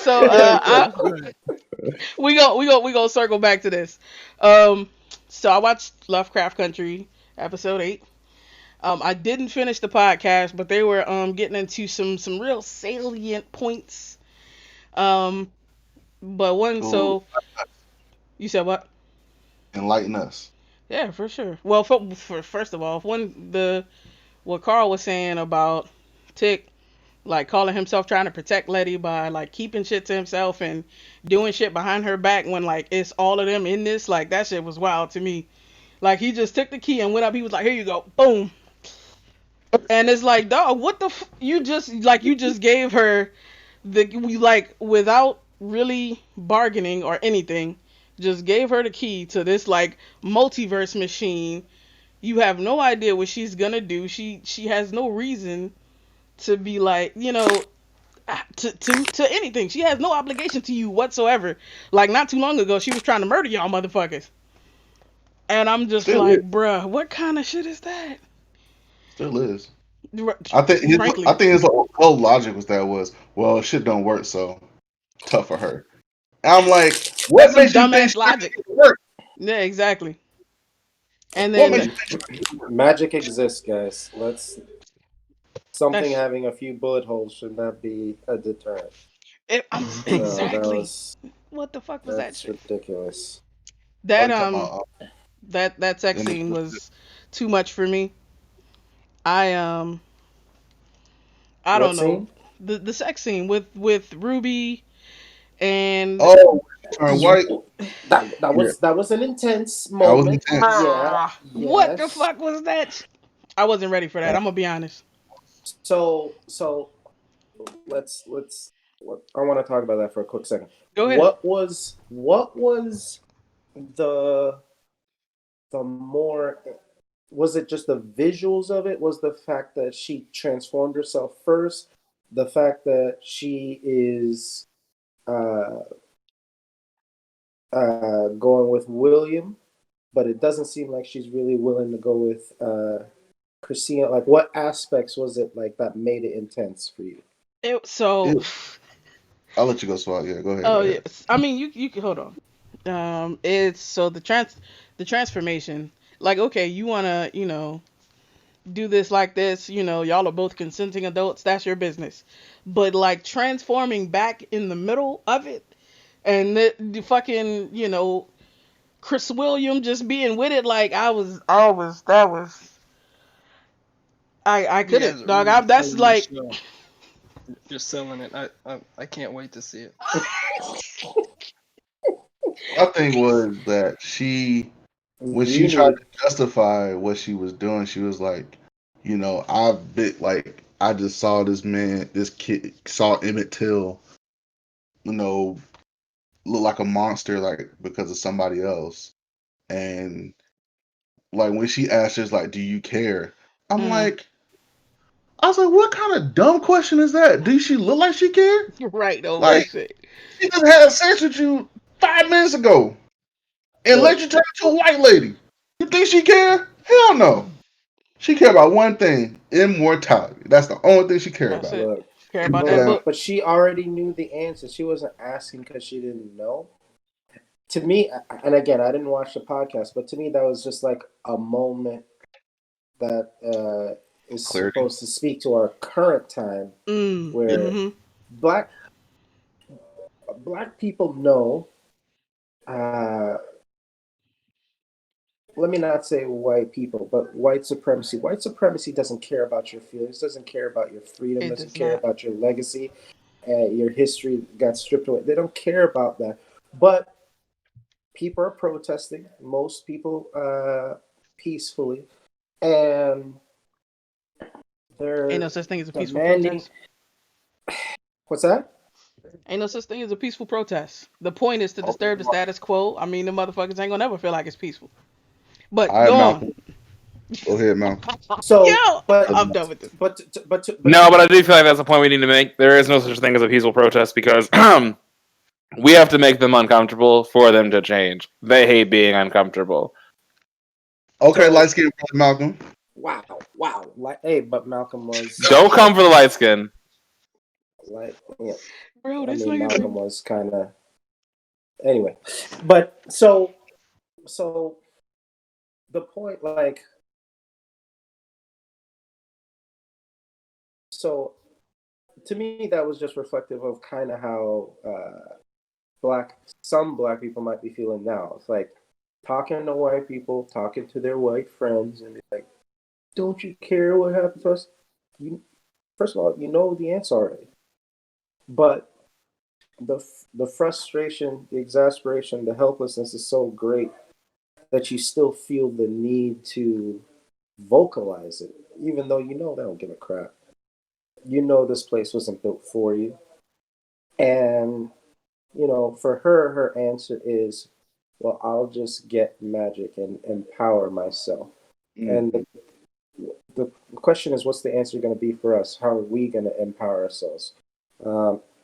So we gonna circle back to this. Um, so I watched Lovecraft Country episode 8. I didn't finish the podcast, but they were getting into some real salient points. Um, but one So so you said what? enlighten us. Yeah, for sure. Well, for first of all, when the what Carl was saying about Tick like calling himself trying to protect Letty by like keeping shit to himself and doing shit behind her back when like it's all of them in this, like that shit was wild to me. Like he just took the key and went up. He was like, "Here you go, boom." And it's like, dog, what the you just gave her the we like without really bargaining or anything, just gave her the key to this like multiverse machine. You have no idea what she's gonna do. She has no reason to be like, to anything. She has no obligation to you whatsoever. Like not too long ago, she was trying to murder y'all motherfuckers, and I'm just Still is. like, bruh, what kind of shit is that? Still is. R- I Frankly, think his whole logic was, well, shit don't work, so tough for her. And I'm like, that's what some makes you think dumbass shit logic. don't work? Yeah, exactly. And What makes then you think Magic exists, guys. Let's something that's having a few bullet holes should not be a deterrent. I'm So that exactly was what the fuck was that that's shit? ridiculous. are That you talking about that sex in scene the was too much for me. I I What don't know scene? the sex scene with Ruby and oh turn white? That Yeah, was an intense that was moment. intense. Yeah. what the Yes. fuck was that? I wasn't ready for that. I'm gonna be honest. So let's I want to talk about that for a quick second. Go ahead. What was the more was it just the visuals of it? Was the fact that she transformed herself first? The fact that she is uh, going with William, but it doesn't seem like she's really willing to go with Christina. Like, what aspects was it like that made it intense for you? So, It, I'll let you go, Swat. Yeah, go ahead, go oh ahead. yes. I mean, you can hold on. It's so the transformation. Like, okay, you wanna do this like this. Y'all are both consenting adults. That's your business. But like transforming back in the middle of it, and the fucking Chris William just being with it. Like I was that was I You guys couldn't are dog. really That's selling this like show. You're selling it. I can't wait to see it. My thing was that when she You tried need to justify what she was doing, she was like, I've been like, I just saw this kid, saw Emmett Till, you know, look like a monster, like because of somebody else. And like when she asked us, like, do you care? I'm mm, like, I was like, what kind of dumb question is that? Do she look like she care? right over Like, that shit. she just had sex with you 5 minutes ago and let look, you turn into a white lady. You think she care? Hell no. She care about one thing: immortality. That's the only thing she care That's about. it. look, Care about that look. And book. But she already knew the answer. She wasn't asking because she didn't know. To me, and again, I didn't watch the podcast, but to me, that was just like a moment that is clarity. supposed to speak to our current time, Yeah. where Mm-hmm. black black people know. Uh, Let me not say white people, but white supremacy. White supremacy doesn't care about your feelings, doesn't care about your freedom, It doesn't does care not. about your legacy, your history got stripped away. They don't care about that. But people are protesting. Most people peacefully, and Ain't they're no such thing as a peaceful demanding. protest. What's that? Ain't no such thing as a peaceful protest. The point is to Okay. disturb the status quo. I mean, the motherfuckers ain't gonna never feel like it's peaceful. But All right, go on. Malcolm. Go ahead, Malcolm. So, Yo, but I'm done with this. but No, but I do feel like that's the point we need to make. There is no such thing as a peaceful protest because we have to make them uncomfortable for them to change. They hate being uncomfortable. Okay, light so skinned brother Malcolm. wow. Like, hey, but Malcolm was Don't come for the light skin. Like, yeah, Bro, I this mean, nigga Malcolm think. was kind of anyway, but so the point, like, so to me, that was just reflective of kind of how some black people might be feeling now. It's like talking to white people, talking to their white friends, and be like, "Don't you care what happened to us?" You, first of all, you know the answer already, but the frustration, the exasperation, the helplessness is so great that you still feel the need to vocalize it, even though you know they don't give a crap. You know this place wasn't built for you, and for her, her answer is, well, I'll just get magic and empower myself. And Mhm. the question is, what's the answer going to be for us? How are we going to empower ourselves?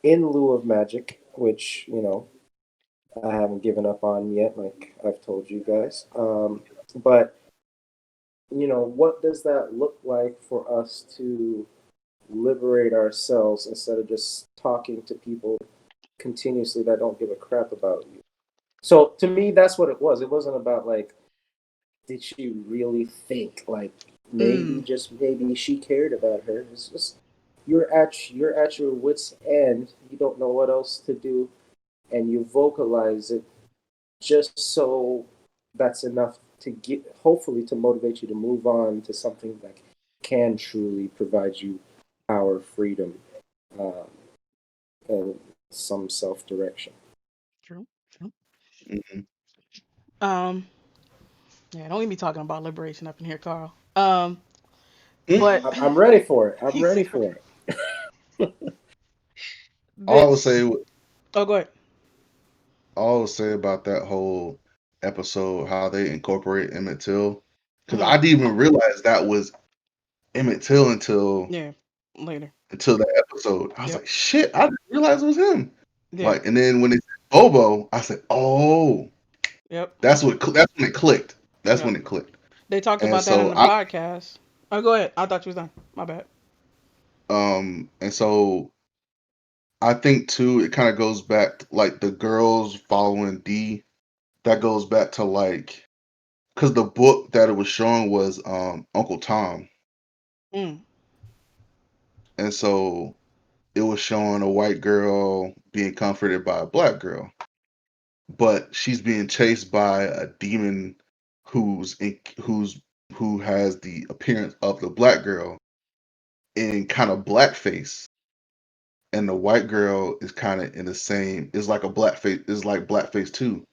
In lieu of magic, which, I haven't given up on yet, like I've told you guys. But, what does that look like for us to liberate ourselves instead of just talking to people continuously that don't give a crap about you? So to me, that's what it was. It wasn't about like, did she really think like maybe Mm. just maybe she cared about her. It's just you're at your wits end. You don't know what else to do, and you vocalize it just so that's enough to get hopefully to motivate you to move on to something that can truly provide you power, freedom, um, and some self direction. True. True. Mhm. Um. Yeah. Don't even be talking about liberation up in here, Carl. Mhm. But I'm ready for it. I'm he ready said for it. All I that. would say, Oh, go ahead. all I would say about that whole episode, how they incorporate Emmett Till, because Mm. I didn't even realize that was Emmett Till until Yeah. Later. that episode. I was Yep. like, shit, I didn't realize it was him. Yeah. Like, and then when it said Bobo, I said, oh, Yep. that's when it clicked. That's Yep. when it clicked. They talked And about that in so the I podcast. Oh, go ahead. I thought you was done. My bad. and so I think too, it kind of goes back to, like the girls following D. That goes back to like because the book that it was showing was Uncle Tom, Mm. and so it was showing a white girl being comforted by a black girl, but she's being chased by a demon who's who has the appearance of the black girl in kind of blackface, and the white girl is kind of in the same is like a blackface is like blackface too.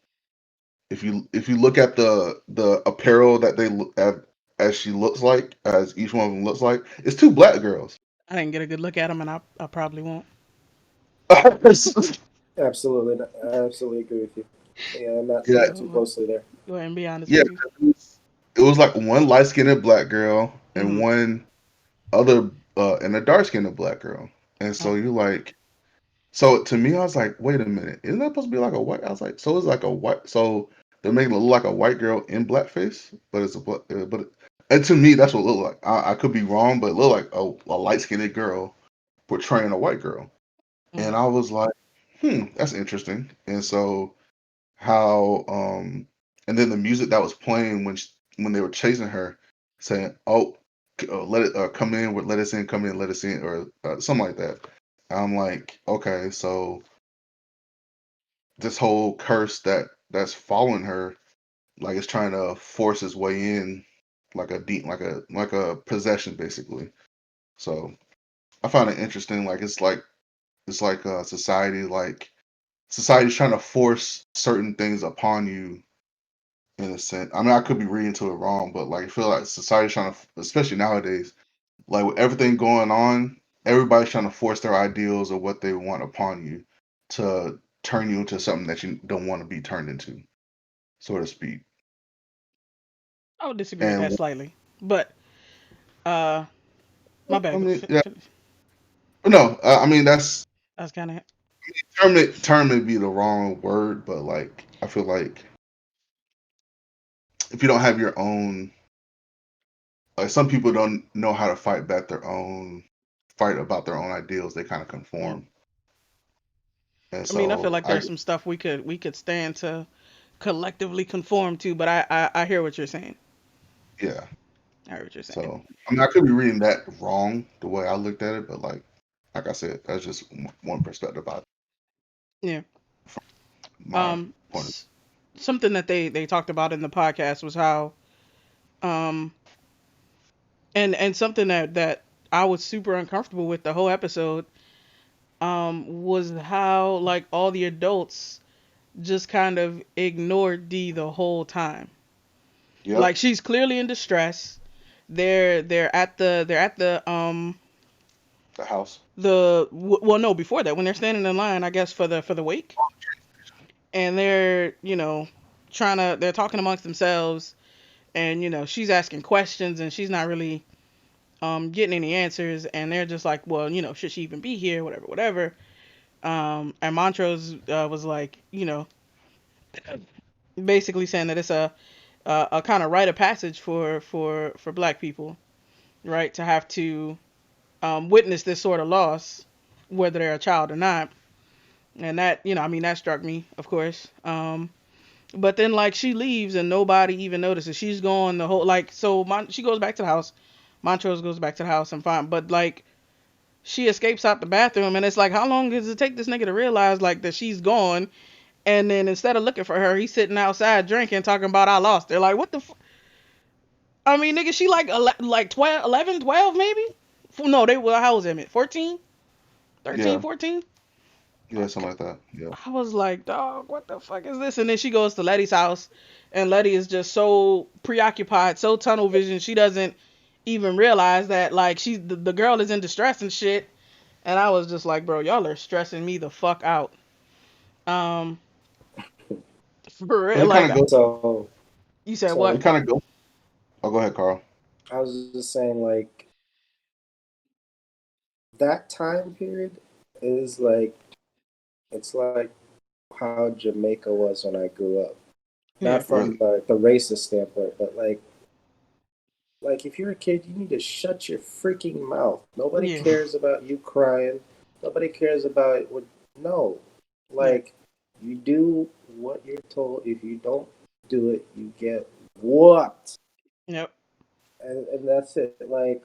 If you look at the apparel that they look at as she looks like as each one of them looks like, it's two black girls. I didn't get a good look at him, and I probably won't. Absolutely, I absolutely agree with you. Yeah, I'm not Yeah, looking too So closely there. go ahead and be honest yeah. with you. It was like one light skinned black girl and Mm-hmm. one other and a dark skinned black girl. And so Okay. you're like, so to me, I was like, wait a minute, isn't that supposed to be like a white? I was like, so it's like a white. So they're making it look like a white girl in blackface, but it's a black. And to me, that's what it looked like. I could be wrong, but it looked like a light skinned girl portraying a white girl. And Mm. I was like, that's interesting. And so how and then the music that was playing when they were chasing her, saying, "Oh, let it come in, let us in, come in, let us in," or something like that. I'm like, okay, so this whole curse that's following her, like it's trying to force its way in, like a deep, like a possession, basically. So I found it interesting. Like it's like society's trying to force certain things upon you in a sense. I mean, I could be reading to it wrong, but like I feel like society's trying to, especially nowadays, like with everything going on, everybody's trying to force their ideals of what they want upon you to turn you into something that you don't want to be turned into, so to speak. I would disagree with that And slightly, but uh, my I bad. mean, yeah, no, I mean That's kind of. term may be the wrong word, but like I feel like if you don't have your own, like some people don't know how to fight back their own fight about their own ideals, they kind of conform. And I mean, I feel so like there's some stuff we could stand to collectively conform to, but I hear what you're saying. yeah. I hear what you're saying. So I mean, I could be reading that wrong the way I looked at it, but like I said, that's just one perspective about Yeah. my Um, point of something that they talked about in the podcast was how um and something that I was super uncomfortable with the whole episode was how like all the adults just kind of ignored Dee the whole time. view. Yep, Like she's clearly in distress. They're at the the house. well, no, before that when they're standing in line, I guess for the wake, and they're they're talking amongst themselves, and she's asking questions and she's not really getting any answers, and they're just like, well, should she even be here, whatever, whatever. And Montrose was like, basically saying that it's a kind of rite of passage for black people, right, to have to witness this sort of loss, whether they're a child or not. And that, I mean, that struck me, of course. But then, like, she leaves and nobody even notices. She's gone the whole, like, so she goes back to the house. Montrose goes back to the house and fine. But, like, she escapes out the bathroom, and it's like, how long does it take this nigga to realize, like, that she's gone? And then instead of looking for her, he's sitting outside drinking, talking about I lost her. Like, what the I mean, nigga, she like 12, 11, 12 maybe? No, they were, how was it? 14? 13, Yeah, 14? yeah, something like that. Yeah, I was like, dog, what the fuck is this? And then she goes to Letty's house, and Letty is just so preoccupied, so tunnel vision, she doesn't even realize that, like, the girl is in distress and shit. And I was just like, bro, y'all are stressing me the fuck out. Um, for but real, it kind like, of goes. So, you said so It what? kind of goes. Oh, go ahead, Carl. I was just saying, like, that time period is like, it's like how Jamaica was when I grew up. Yeah, Not Really? from the racist standpoint, but like if you're a kid, you need to shut your freaking mouth. Nobody yeah, cares about you crying. Nobody cares about what. No, yeah, like you do what you're told. If you don't do it, you get whooped, yep, and that's it. Like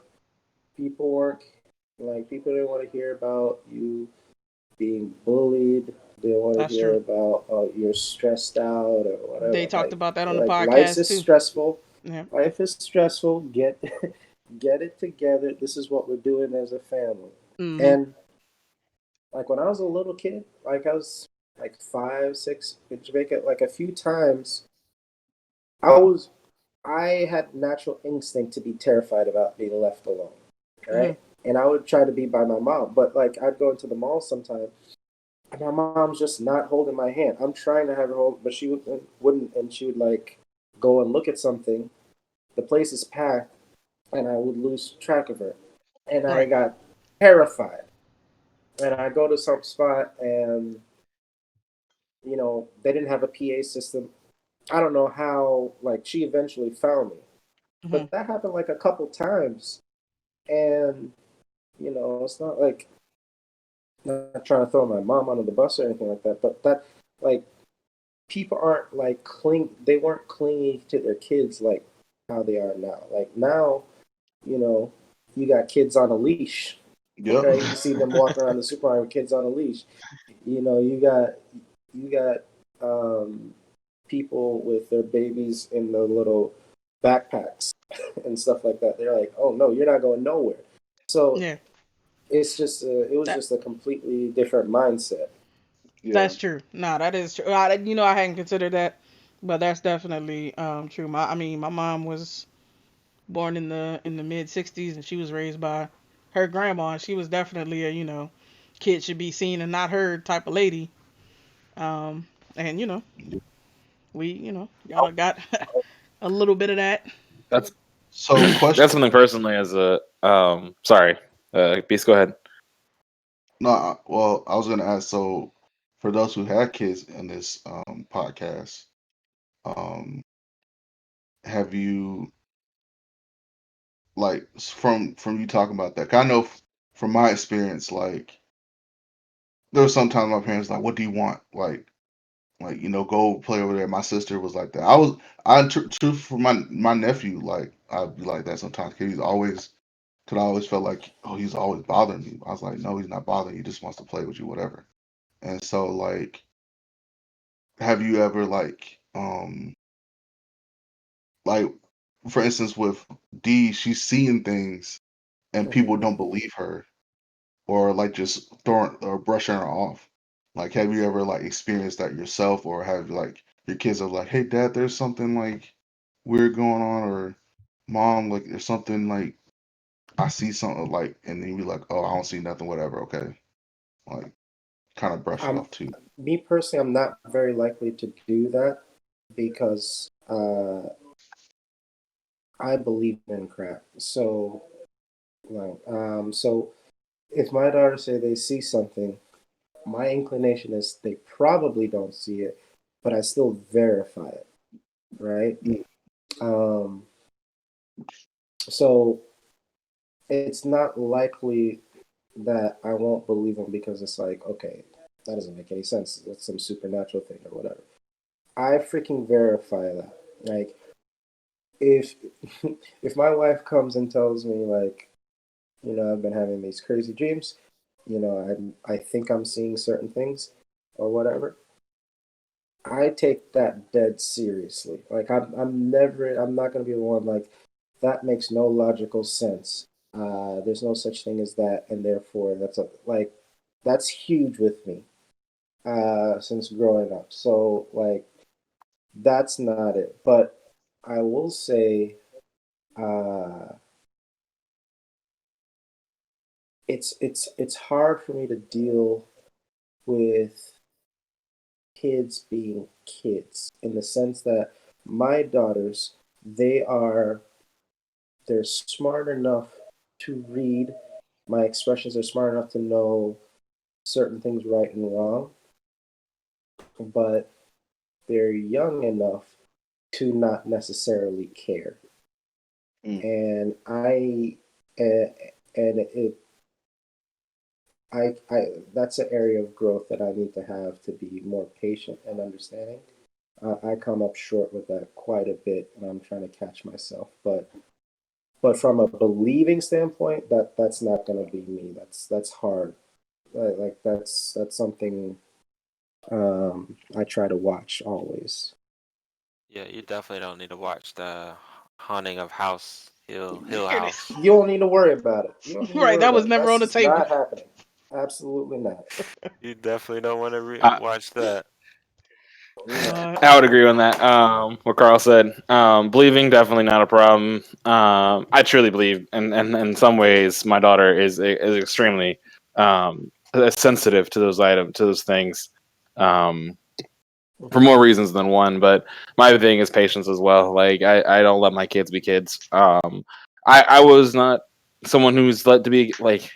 people weren't like people didn't want to hear about you being bullied. They don't want to that's hear true. about you're stressed out or They whatever. talked about that on the Like life's podcast is too. stressful. Yeah, Life is stressful. Get it together. This is what we're doing as a family. mm-hmm, And like when I was a little kid, like I was like 5, 6 in Jamaica, like a few times, I was I had natural instinct to be terrified about being left alone. mm-hmm, Right. And I would try to be by my mom, but like I'd go into the mall sometime, and my mom's just not holding my hand. I'm trying to have her hold, but she wouldn't, and she would like go and look at something. The place is packed, and I would lose track of her, and I right, got terrified. And I go to some spot, and they didn't have a PA system. I don't know how. Like she eventually found me, mm-hmm, but that happened like a couple times, and it's not like not trying to throw my mom under the bus or anything like that, but that like people aren't like they weren't clinging to their kids like how they are now. Like now, you know, you got kids on a leash. Yep. Okay, you see them walking around the supermarket with kids on a leash. You got people with their babies in the little backpacks and stuff like that. They're like, "Oh no, you're not going nowhere." So yeah. it was That just a completely different mindset. Yeah. that's true. Nah, that is true. I hadn't considered that, but that's definitely true. I mean, my mom was born in the mid '60s, and she was raised by her grandma. And she was definitely a kid should be seen and not heard type of lady. Um, and we y'all got a little bit of that. That's So, question. that's something personally as a sorry, Beast, go ahead. No, well, I was gonna ask. So, for those who had kids in this podcast, um, have you like from you talking about that? 'Cause I know from my experience, like there was sometimes my parents like, "What do you want?" Like go play over there. My sister was like that. Truth for my nephew, like I'd be like that sometimes. Cause cause I always felt like, oh, he's always bothering me. I was like, no, he's not bothering you. He just wants to play with you, whatever. And so like, have you ever like for instance with D, she's seeing things and people Mhm. don't believe her or like just throwing or brushing her off. Like, have you ever like experienced that yourself, or have like your kids are like, "Hey, Dad, there's something like weird going on," or "Mom, like there's something like I see something like," and then you be like, "Oh, I don't see nothing, whatever, okay," like kind of brush it I'm off too. Me personally, I'm not very likely to do that because I believe in crap. So like so if my daughters say they see something, my inclination is they probably don't see it, but I still verify it, right? Mm, Um, so it's not likely that I won't believe them because it's like, okay, that doesn't make any sense. That's some supernatural thing or whatever. I freaking verify that. Like, if if my wife comes and tells me like, I've been having these crazy dreams, I think I'm seeing certain things or whatever, I take that dead seriously. Like I'm not gonna be the one like that makes no logical sense. There's no such thing as that, and therefore that's huge with me. Since growing up, so like that's not it. But I will say, uh, it's hard for me to deal with kids being kids in the sense that my daughters, they are they're smart enough to read my expressions. They're smart enough to know certain things right and wrong, but they're young enough to not necessarily care. mm, And uh, and it I that's an area of growth that I need to have to be more patient and understanding. I come up short with that quite a bit, and I'm trying to catch myself. But from a believing standpoint, that's not going to be me. That's hard. Like that's something I try to watch always. Yeah, you definitely don't need to watch the Haunting of Hill Here it House. is. You don't need to worry about it. You don't need to Right, worry that about was it. never on That's the just table. not happening. Absolutely not. You definitely don't want to I, watch that. No. I would agree on that. What Carl said. Believing definitely not a problem. I truly believe, and in some ways, my daughter is extremely sensitive to those to those things. Um, for more reasons than one, but my thing is patience as well. Like I don't let my kids be kids. I was not someone who's let to be like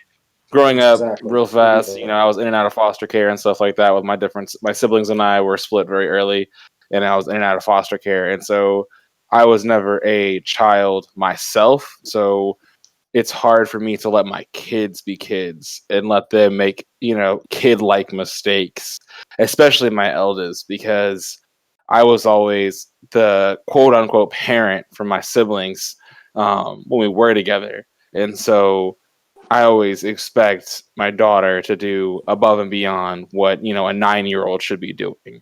growing up Exactly. real Me fast. either. I was in and out of foster care and stuff like that with my siblings and I were split very early, and I was in and out of foster care, and so I was never a child myself. So it's hard for me to let my kids be kids and let them make, kid like mistakes, especially my eldest, because I was always the quote unquote parent for my siblings when we were together. And so I always expect my daughter to do above and beyond what, a 9-year old should be doing.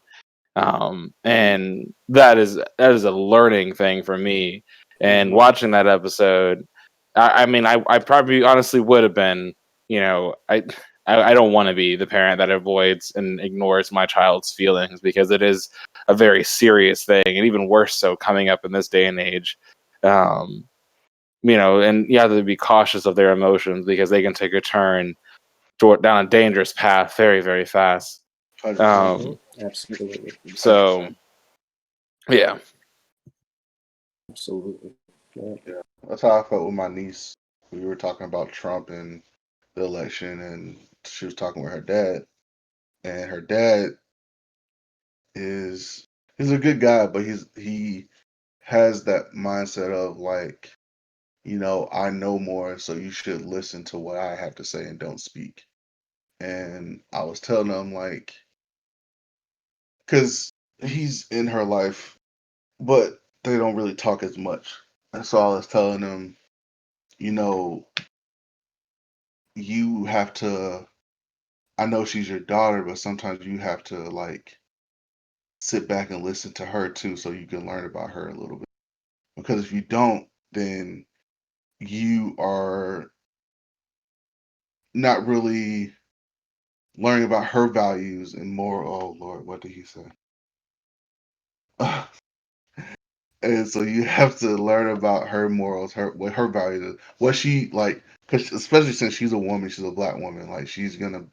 And that is a learning thing for me. And Hmm. watching that episode, I mean, I probably honestly would have been, I don't want to be the parent that avoids and ignores my child's feelings because it is a very serious thing, and even worse so coming up in this day and age. Um, and you have to be cautious of their emotions because they can take a turn down a dangerous path very, very fast. 100%. Hmm. Um, Absolutely. so 100%. yeah, Absolutely. Yeah. Yeah, that's how I felt with my niece. We were talking about Trump and the election, and she was talking with her dad, and her dad is he's a good guy, but he has that mindset of like I know more, so you should listen to what I have to say and don't speak. And I was telling him, like, because he's in her life, but they don't really talk as much. And so I was telling him, you know, you have to, I know she's your daughter, but sometimes you have to, like, sit back and listen to her too so you can learn about her a little bit. Because if you don't, then you are not really learning about her values and more. Oh Lord, what did he say? And so you have to learn about her morals, what her values, is, what she like, because especially since she's a woman, she's a black woman. Like she's gonna,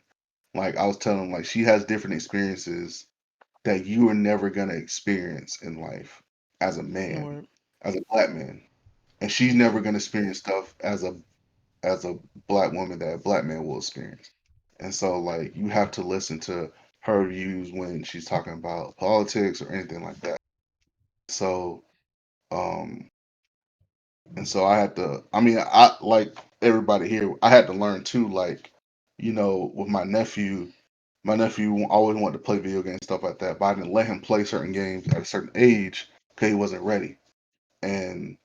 like I was telling him, like she has different experiences that you are never gonna experience in life as a man, Or as a black man, and she's never gonna experience stuff as a black woman that a black man will experience. And so like you have to listen to her views when she's talking about politics or anything like that. So um and so I had to, I mean, I like everybody here, I had to learn too, like, with my nephew always wanted to play video games, stuff like that, but I didn't let him play certain games at a certain age because he wasn't ready. And,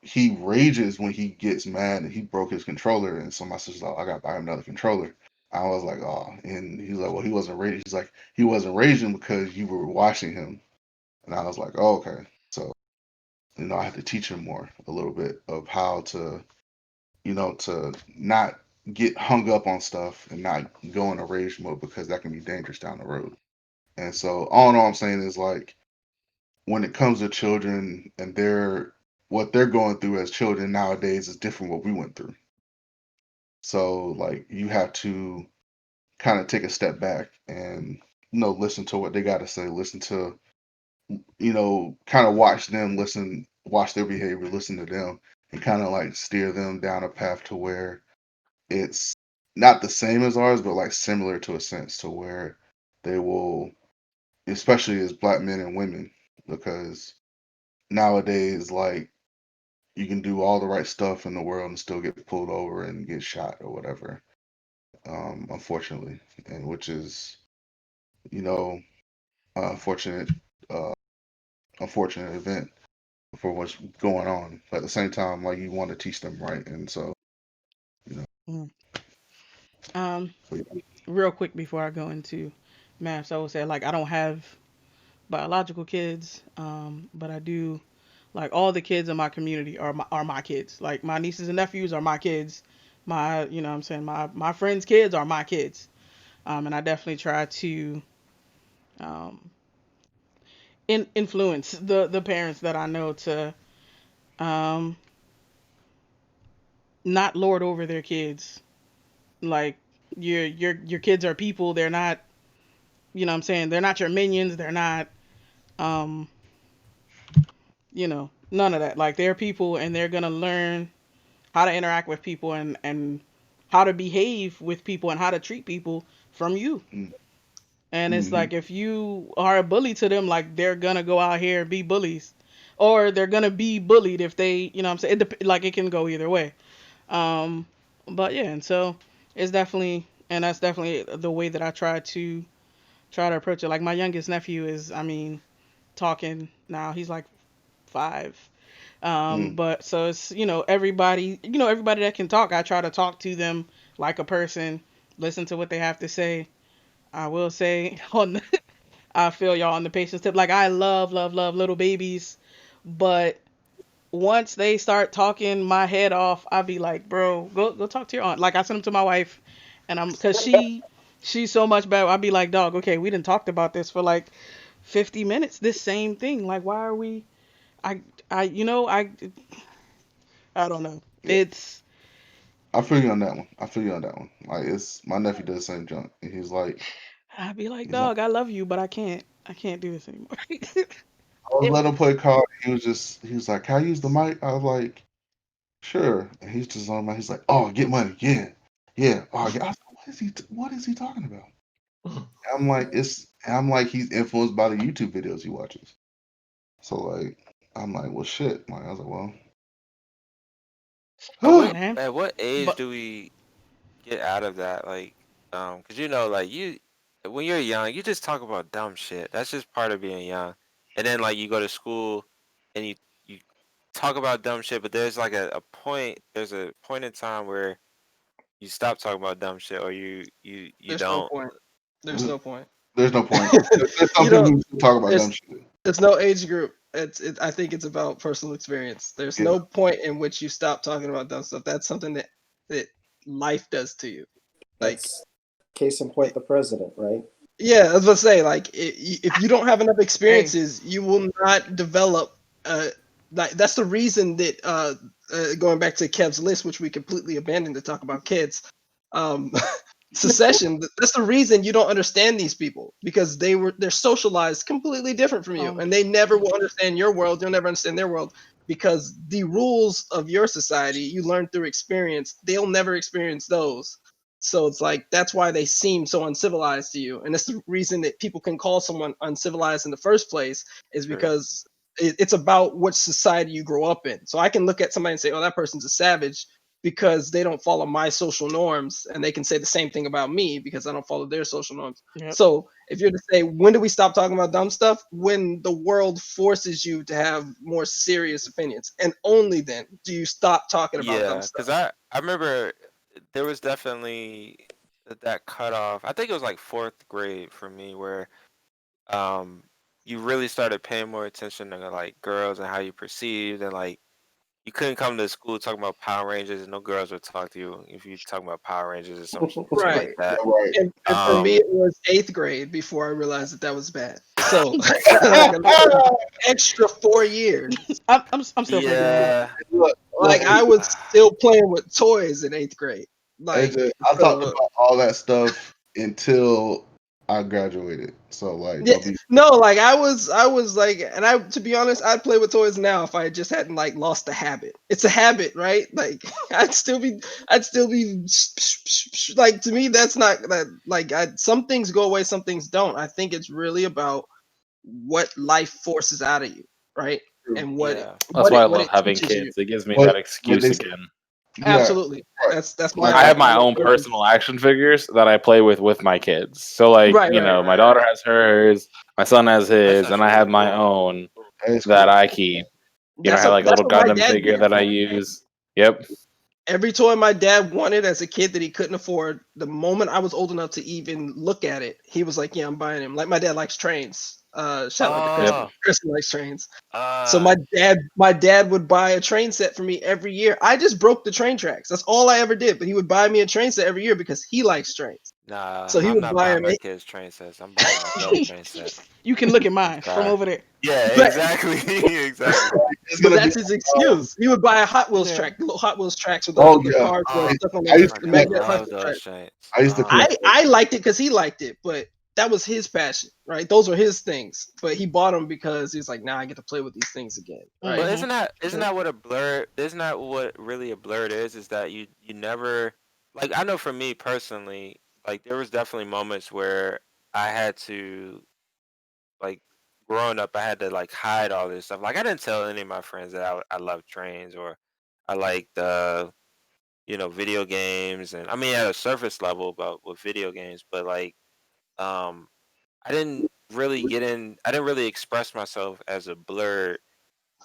he rages when he gets mad and he broke his controller. And so my sister's like, I got to buy him another controller. I was like, oh, and he's like, well, he wasn't raging. He's like, he wasn't raging because you were watching him. And I was like, oh, okay. So I had to teach him more a little bit of how to, to not get hung up on stuff and not go in a rage mode because that can be dangerous down the road. And so all in all I'm saying is like when it comes to children and what they're going through as children nowadays is different what we went through. So like you have to kind of take a step back and listen to what they got to say, listen to kind of watch their behavior, listen to them, and kind of like steer them down a path to where it's not the same as ours, but like similar to a sense to where they will, especially as black men and women, because nowadays, like, you can do all the right stuff in the world and still get pulled over and get shot or whatever, unfortunately, and which is, you know, unfortunate, uh, unfortunate event for what's going on. But at the same time, like you want to teach them right, and so you know, mm. um, but, real quick before I go into maths, I would say like I don't have biological kids, but I do like all the kids in my community are my kids. Like my nieces and nephews are my kids. My what I'm saying my friends' kids are my kids. And I definitely try to um, influence the parents that I know to um, not lord over their kids. Like your kids are people. They're not what I'm saying, they're not your minions. They're not um, none of that. Like they're people and they're gonna learn how to interact with people and how to behave with people and how to treat people from you. And it's mm-hmm, like if you are a bully to them, like they're gonna go out here and be bullies, or they're gonna be bullied if they, what I'm saying, like it can go either way. Um, but yeah, and so it's definitely, and that's definitely the way that I try to approach it. Like my youngest nephew is, I mean, talking now. He's like 5. mm, But so it's everybody, everybody that can talk. I try to talk to them like a person, listen to what they have to say. I will say I feel y'all on the patience tip. Like I love, love, love little babies, but once they start talking my head off, I'll be like, bro, go talk to your aunt. Like I send them to my wife, and cause she's so much better. I'll be like, dog, okay, we didn't talked about this for like 50 minutes. This same thing. Like why are we? I I don't know. yeah. It's I feel you on that one. I feel you on that one. Like it's my nephew does the same junk, and I'd be like, he's like, dog, I love you, but I can't do this anymore. I was it, letting him play card. He was like, can I use the mic? I was like, sure. And he's just on my. He's like, oh, get money, yeah, yeah. Oh, yeah. I was like, what is he talking about? I'm like he's influenced by the YouTube videos he watches. So like, I'm like, well, shit. Like I was like, well. Man. At what age But do we get out of that? Like, cause you know, like when you're young, you just talk about dumb shit. That's just part of being young. And then like you go to school and you talk about dumb shit, but there's like there's a point in time where you stop talking about dumb shit, or you There's no don't. point. There's no point. There's no point. There's some You people know, who still talk about dumb there's shit. there's no age group. I think it's about personal experience. There's Yeah. no point in which you stop talking about dumb stuff. That's something that life does to you. Like, That's case in point, the president, right? yeah, I was about to say, like, if you don't have enough hey, experiences, you will not develop. Like that's the reason that going back to Kev's list, which we completely abandoned to talk about kids, um, secession. That's the reason you don't understand these people because they're socialized completely different from you, um, and they never will understand your world. You'll never understand their world because the rules of your society you learn through experience. They'll never experience those. So it's like that's why they seem so uncivilized to you, and that's the reason that people can call someone uncivilized in the first place is True. because it's about what society you grow up in. So I can look at somebody and say, "Oh, that person's a savage," because they don't follow my social norms, and they can say the same thing about me because I don't follow their social norms. yep. So if you're to say, when do we stop talking about dumb stuff? When the world forces you to have more serious opinions, and only then do you stop talking about dumb Yeah, stuff. cause I remember there was definitely that cutoff. I think it was like fourth grade for me where um you really started paying more attention to like girls and how you perceived and like you couldn't come to school talking about Power Rangers and no girls would talk to you if you talking about Power Rangers or some shit Right. like that. Yeah, right. And for me, Um, it was eighth grade before I realized that was bad. So like another extra 4 years. I'm still figuring it out. yeah. Look, Like look, I was still playing with toys in eighth grade. Like AJ, I talked so, about all that stuff until I graduated. So like, yeah, don't be. no, like I was like, and I to be honest, I'd play with toys now if I just hadn't like lost the habit. It's a habit, right? Like I'd still be like to me that's not that like some things go away, some things don't. I think it's really about what life forces out of you, right? And what it Yeah. That's why I what love it having teaches you. kids. It gives me that What excuse they again. yeah, Absolutely. right. That's why Like I I, have I my love own playing with personal action figures that I play with my kids. So like, right, you right, know, my right, daughter right. has hers, my son has That's his, and I actually have really my cool. own it's that cool. I keep. You know, I have like a That's little what my Gundam dad figure did. that I use. Yep. Every toy my dad wanted as a kid that he couldn't afford, the moment I was old enough to even look at it, he was like, "Yeah, I'm buying him." Like my dad likes trains. Shout out to Yep. Kristen. Oh, Kristen likes trains. So uh, my dad would buy a train set for me every year. I just broke the train tracks. That's all I ever did. But he would buy me a train set every year because he likes trains. nah, So he I'm would not buy buying him. my kids train sets. I'm buying myself a train set. You can look at I'm mine from sorry. over there. Yeah, But exactly. Exactly. It's but gonna be. that's his excuse. He would buy a Hot Wheels Yeah. track, little Hot Wheels tracks with Oh the yeah, cars Oh, stuck on I used I to the collect magnet those. love punch those track. trains. I used to collect those. I liked it because he liked it, but that was his passion, right? Those were his things. But he bought them because he's like, now I get to play with these things again, right? But Hmm. isn't that what a blur? Isn't that what really a blur is? Is that you never like I know for me personally, like there was definitely moments where I had to like growing up, I had to like hide all this stuff. Like I didn't tell any of my friends that I love trains or I liked video games and I mean at a surface level about with video games, but like um I didn't really get in. I didn't really express myself as a blur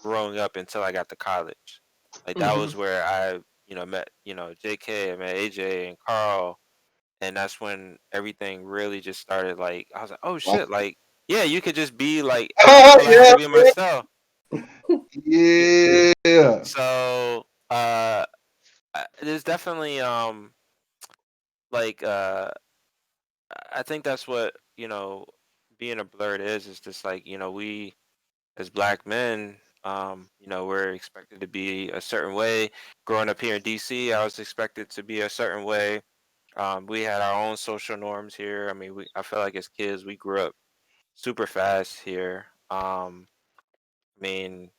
growing up until I got to college. Like that Hmm. was where I, met, JK, I met AJ and Carl, and that's when everything really just started. Like I was like, oh shit, like yeah, you could just be like Oh all I had yeah, to be myself. Yeah. yeah. So there's definitely like I think that's what being a blurred is just like we as black men, we're expected to be a certain way. Growing up here in DC, I was expected to be a certain way. We had our own social norms here. I mean, I feel like as kids, we grew up super fast here. I mean,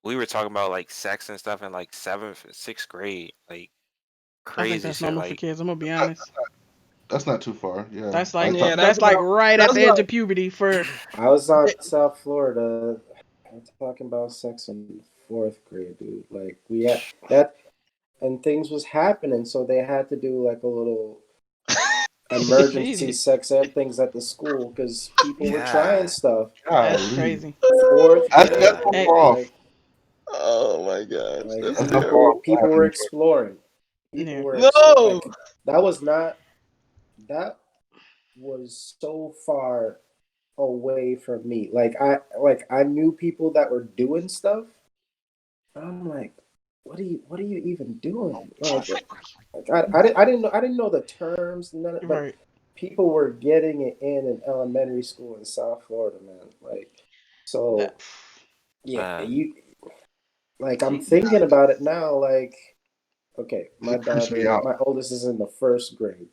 we were talking about like sex and stuff in like seventh, sixth grade, like I think crazy that's shit. normal for Like, kids. I'm gonna be honest. That's not too far. Yeah, That's I like talk. Yeah, that's like right that at was the edge about of puberty for. I was on South Florida. I'm talking about sex in fourth grade, dude. Like we had that. and things was happening, so they had to do like a little emergency Jesus. sex ed things at the school because people were Yeah. trying stuff. That's Golly. crazy. Fourth That's grade, that's Hey, far off. like Oh my gosh, like that's That's how far terrible. off people were happened. exploring. People yeah. were No. like that was not that was so far away from me. Like I knew people that were doing stuff. I'm like, what are you even doing? I didn't know the terms, but Right. people were getting it in elementary school in South Florida, man. Like, so That, yeah, Man. you like I'm gee, thinking about it now. Like, okay, my It creeps me daughter, out. my oldest is in the first grade.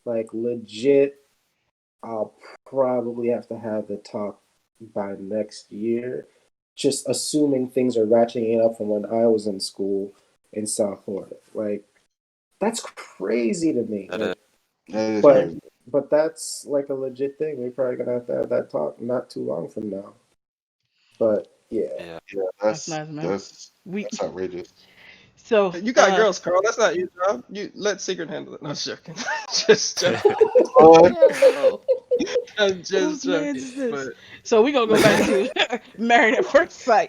Like, legit, I'll probably have to have the talk by next year. Just assuming things are ratcheting up from when I was in school in South Florida. Like, that's crazy to me. That is, Like, That is but crazy. but that's like a legit thing. We're probably gonna have to have that talk not too long from now. But yeah, yeah. Yeah, that's nice, man. We that's outrageous. so You got girls, Carl. That's not your job. You let Secret handle it. No, I'm just joking. just joking. What? yo, I'm just whose joking. man's is this? But So we gonna go back to Married at First Sight.